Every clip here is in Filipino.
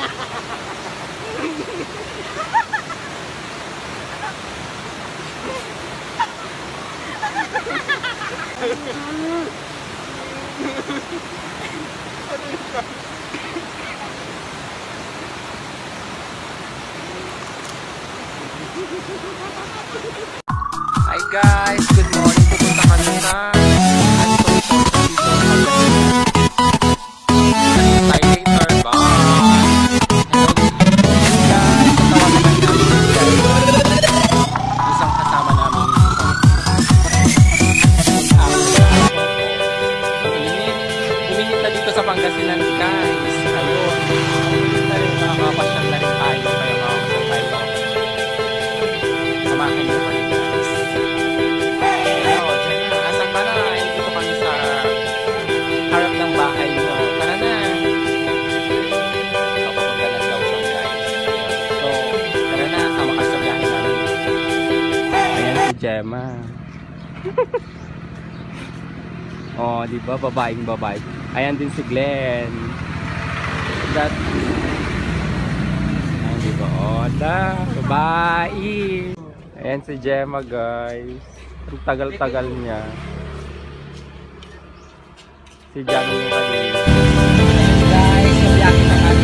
Hi guys, good morning. Pupunta kami sa Antong Later ba? Guys, tatawagan lang namin isang kasama namin. Uminit na dito sa Pangasinan guys. Ayun. Na rin makakapasyal na rin tayo. Kaya makakapasyal tayo. Samahan niyo kami guys. Hello, dyan na. Asan ka na? Dito kami sa harap ng bahay mo. Tara na. Kapapagalan daw siya guys. So, tara na. Sama ka sa biyahe namin. Ayan si Gemma. Oh, di ba? Babaeng babae. Ayan din si Glenn. That... Ayan, di ba? Oh, da. Babae. Ayan si Gemma guys. Ang tagal-tagal niya. Si Johnny yung kanina. Guys, kabiyakin na kami.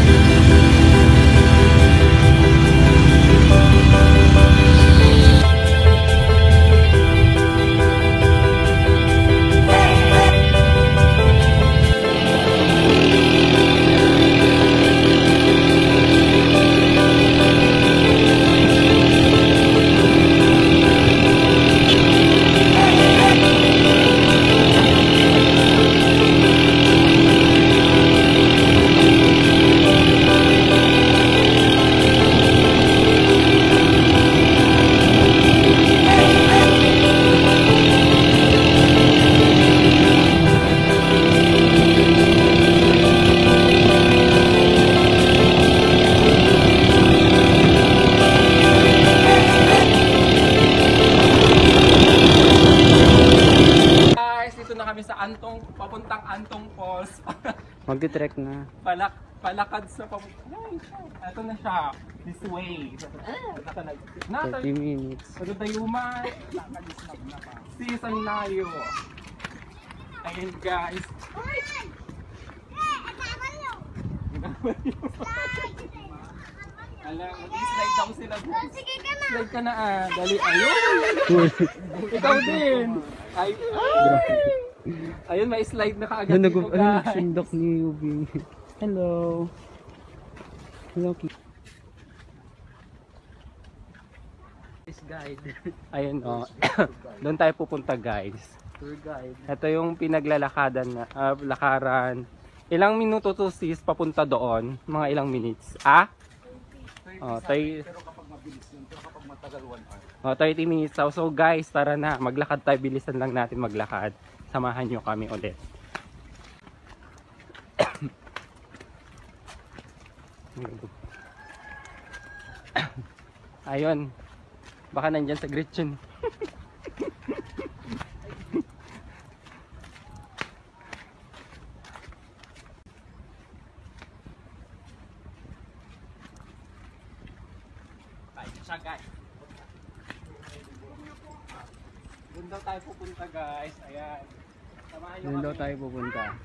Sa Antong, papuntang Antong Falls. Magti-trek na. Palakad sa papuntang. Ito na siya. This way. 30 minutes. Pagdayuman. Season layo. Ayun guys. Alam, mag-slide daw sila. Sige ka na. Slide ka na ah. Dali. Ayun. Ikaw din. Ay. Ayun, may slide na kaagad dito guys. Sundok ni Yubi. Hello. Hello. Guide. Ayun oh. Doon tayo pupunta guys. Tour guide. Ito yung pinaglalakadan na lakaran. Ilang minuto to sis papunta doon? Mga ilang minutes? Ah? Oh, pero kapag mabilis yun, pero kapag matagal 1 hour. Oh, 30 minutes. So guys, tara na. Maglakad tayo, bilisan lang natin maglakad. Samahan nyo kami ulit. Ayun. Baka nandyan sa Gretchen. Ayun siya guys. Doon daw tayo pupunta guys. Ayan. Doon daw tayo pupunta.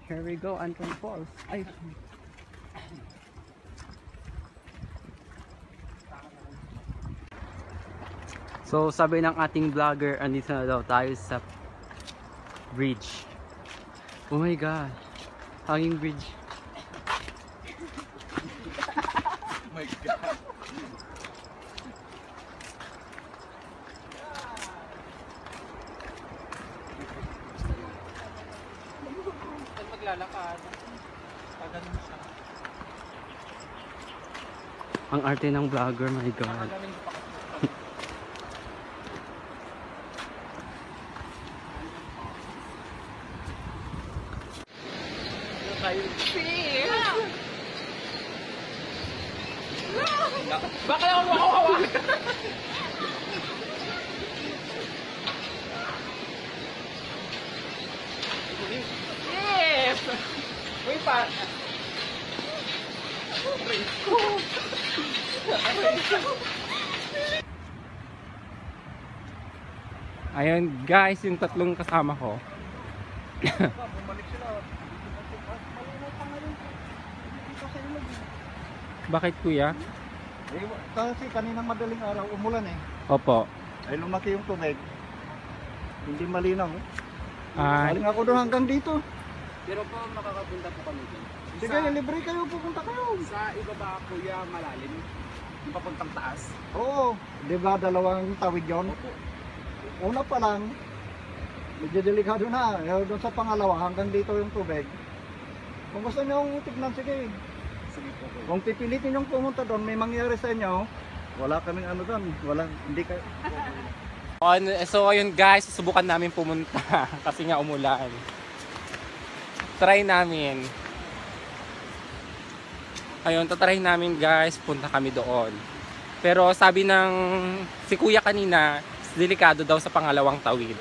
Here we go, Antong Falls. Ay. So sabi ng ating vlogger, andito na daw tayo sa bridge. Oh my god. Hanging bridge. Oh my god. Maglalakad. Paganon siya. Ang arte ng vlogger, my god. Bakit ako makawawa? Yes! Uy pa! Ayun guys, yung tatlong kasama ko. Bumalik sila. Malinaw pa ngayon. Dito sa ilog. Bakit kuya? Kasi kaninang madaling araw umulan eh. Opo. Ay lumaki yung tubig. Hindi malinaw. Ah, Galing ako doon hanggang dito. Pero po makakapunta po kami dun. Sige, libre kayo, pupunta kayo. Sa ibaba kuya malalim. Yung papuntang taas. Oo, di ba dalawang tawid yon? Una pa lang, medyo delikado na. Doon sa pangalawa, hanggang dito yung tubig. Kung gusto nyo tignan, sige. Sige po kuya. Kung pipilitin nyo pumunta doon, may mangyari sa inyo, wala kaming ano doon. Wala, hindi ka... so ayun guys, susubukan namin pumunta kasi nga umulan. Try namin. Ayun, tatry namin guys, punta kami doon. Pero sabi ng si kuya kanina, delikado daw sa pangalawang tawid.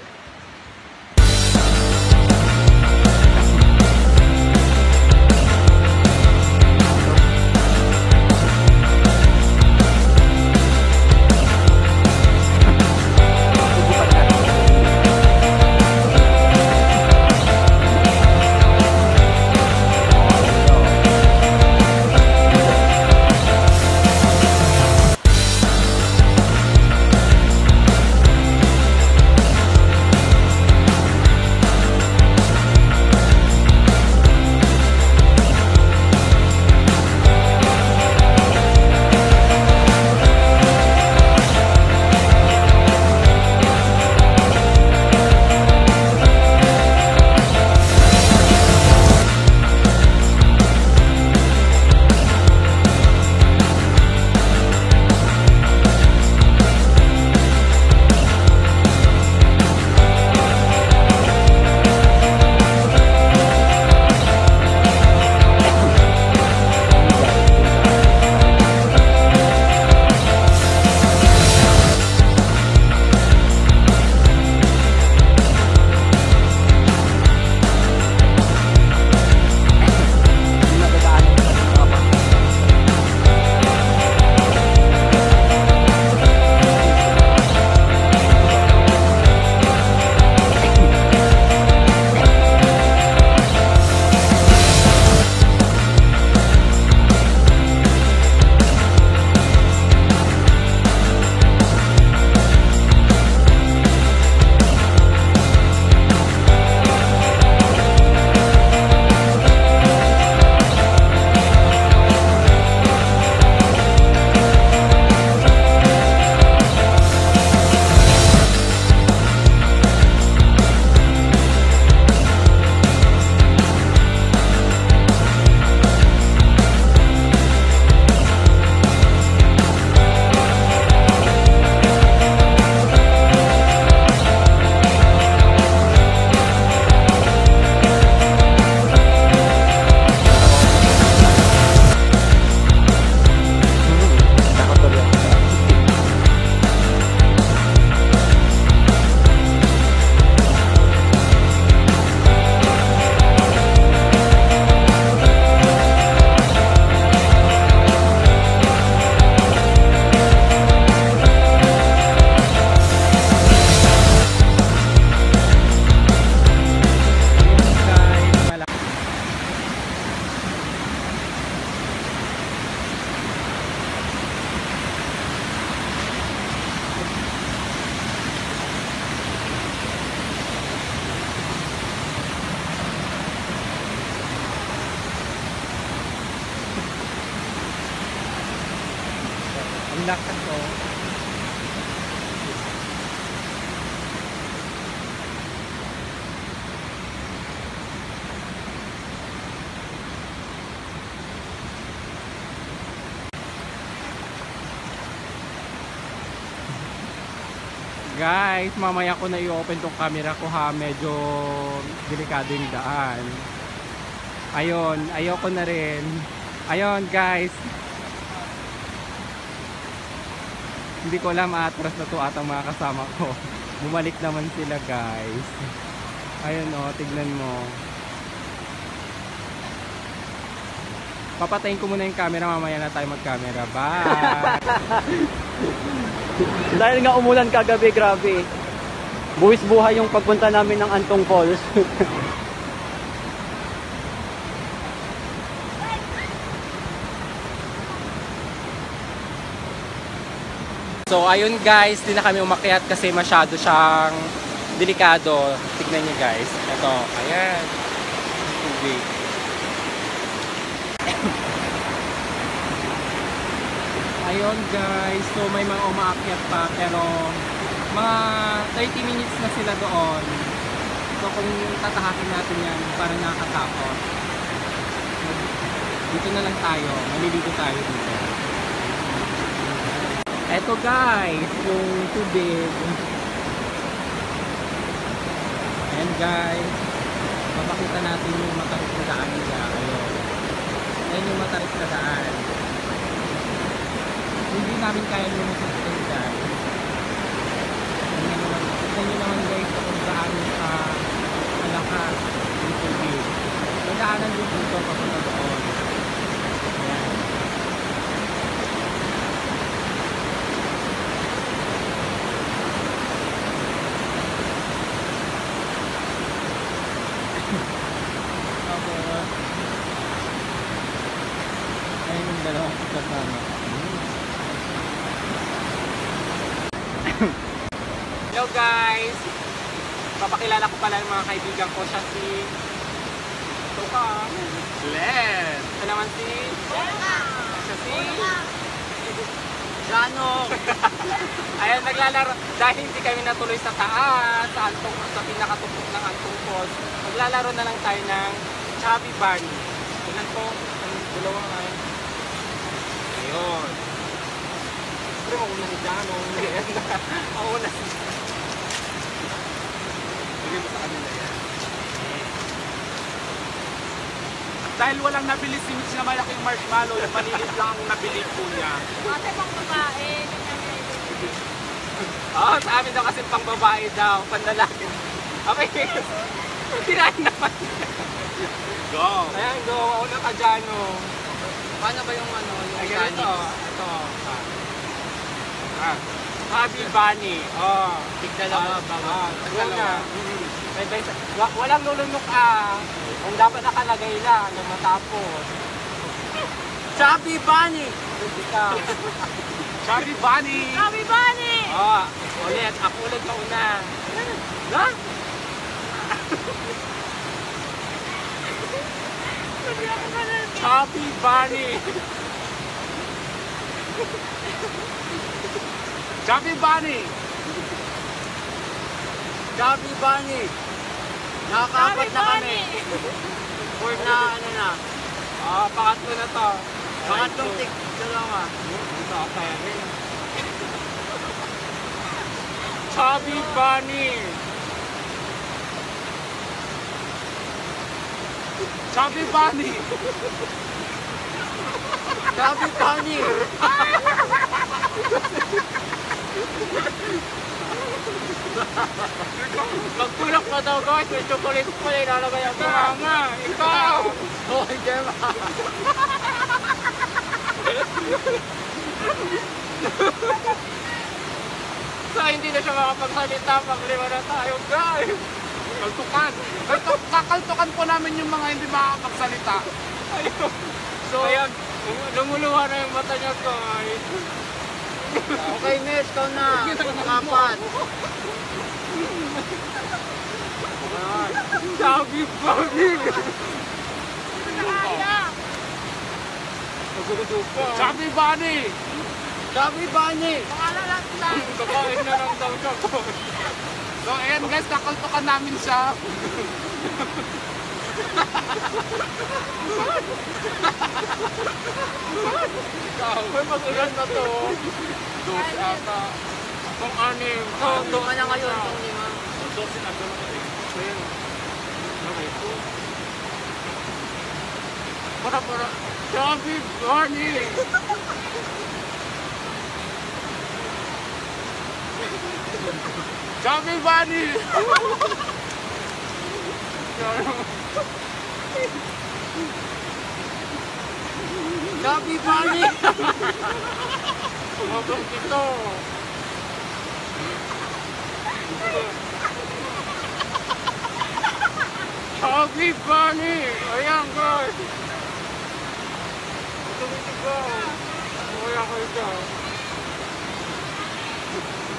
Ang lakas oh. Guys, mamaya ko na i-open tong camera ko ha. Medyo delikado yung daan. Ayun, ayoko na rin. Ayun guys. Hindi ko alam, atras na to atang mga kasama ko. Bumalik naman sila guys. Ayun oh, tignan mo. Papatayin ko muna yung camera, mamaya na tayo mag-camera. Bye! Dahil nga umulan kagabi, grabe. Buwis buhay yung pagpunta namin ng Antong Falls. So ayun guys, di na kami umakyat kasi masyado siyang delikado. Tignan niyo guys. Ito, ayan. Tubig. Ayun guys, so may mga umaakyat pa pero mga 30 minutes na sila doon. So kung tatahakin natin yan, parang nakakatakot. Dito na lang tayo, maliligo tayo dito. Eto guys, yung tubig. Ayan guys, papakita natin yung matarik na daan nila. Ayun. Ayan yung matarik na daan. Hindi namin kaya lumusot kayo guys. Tignan nyo naman guys kung gaano malakas yung tubig. Magdaanan din dito papunta doon. Ayan. Tapos ayun yung dalawang kasama. Hello guys! Papakilala ko pala ng mga kaibigan ko. Siya si Toka. Glenn! Ito naman si siya si Jano. Ayan, naglalaro. Dahil hindi kami natuloy sa taas, sa pinakatuktok ng Antong Falls, maglalaro na lang tayo ng Chubby Bunny. Tingnan ko, ang dalawang ay. Ayun. Siyempre, mauna ni Jano. Mauna si bigay mo sa kanila yan. Dahil walang nabili si Mitch na malaking marshmallow, yung maliit lang ang nabili po niya. Kasi pang babae, Oo, sa amin daw kasi pang babae daw, panlalaki. Okay, tirahin naman. Go! Ayan, go, mauna ka dyan, oh. Paano ba yung ano, yung Ay, ganito, ito. Chubby Bunny. Oh. Tigdalawa, bawa. Dalawa. Walang lulunok Kung dapat nakalagay lang nang matapos. Chubby Bunny! Ikaw. Chubby Bunny! Chubby Bunny! Oh, ulit. Ako ulit na una. Ha? Chubby Bunny! Chubby Bunny! Chubby Bunny! Nakakaapat na kami. Or na ano na. Pangatlo na to. Pangatlong dalawa. Ito, okay. Chubby Bunny! Chubby Bunny! Chubby Bunny! Magtulak pa daw guys, may chocolate pa na ilalagay ang tama. Ikaw! Oh, Gemma! So hindi na siya makapagsalita pag lima na tayo guys. Kaltukan! Kakaltukan po namin yung mga hindi makakapagsalita. Ayun. So ayan, lumuluha na yung mata niya guys. Okay, miss, ikaw na. Apat. Chubby Bunny! Nakaya! Nagsusupa. Chubby Bunny! Chubby Bunny! Pangalan lang lang. Kakain na lang daw siya guys. So ayan guys, kakaltukan namin siya. Uy, mag-ulan na to. Dos ata. Kung anim. Doon ka na ngayon, itong lima. Dosin na doon ako eh. Ayun. Okay po. Para. Chubby Bunny! Chubby Bunny! Chubby Bunny! Tumabang ito. Chubby Bunny! Ayan guys! Wala ko ito.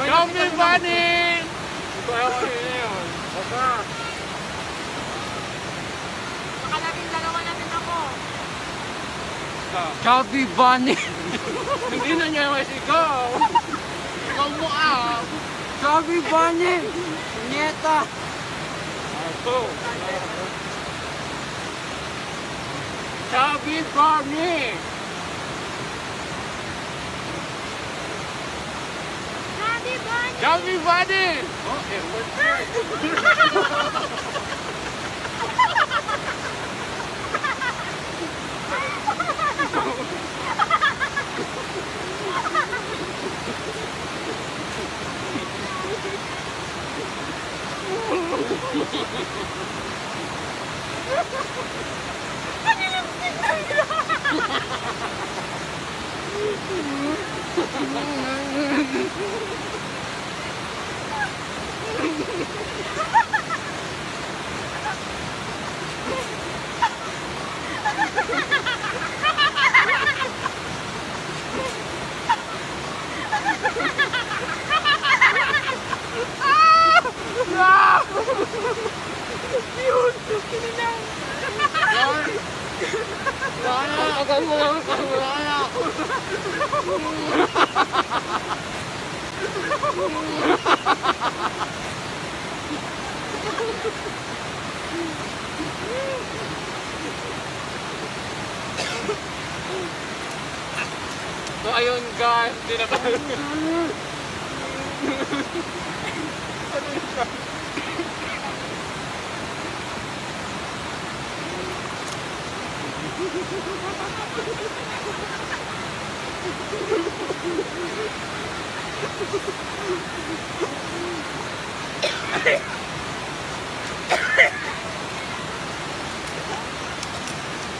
Chubby Bunny! Kaya ko yun. Baka. Baka naging dalawa na din ako. Chubby Bunny! Hindi na niya masigaw. Ikaw mo Chubby Bunny! Nieta! Ako. Chubby Bunny! Daddy Bunny! Chubby Bunny! Oh, what's Agad mo lang wala. So ayun guys, hindi na tayo.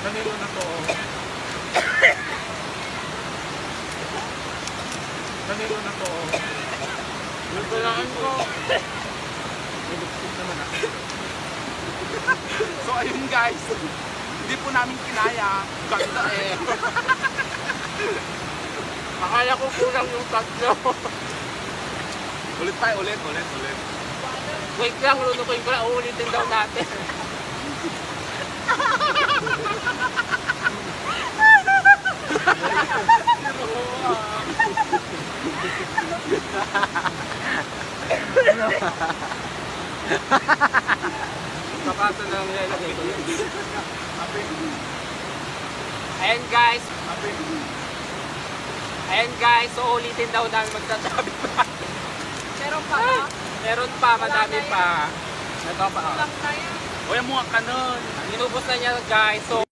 Kanino na to? Kanino na to? Nagbalaan ko. So ayun guys, hindi po namin kinaya. Ganda eh. Akala ko kulang yung tatlo. Ulit tayo, ulit. Wait lang, lunukin ko lang. Uulitin daw natin. Kapasa na lang nilalagay ko yun. Ayan guys. Ayan guys, so ulitin daw namin magsasabi pa. Meron pa ba? Meron pa, madami pa. Ito pa. Lang tayo. O yung mga kanon. Inubos na niya guys, so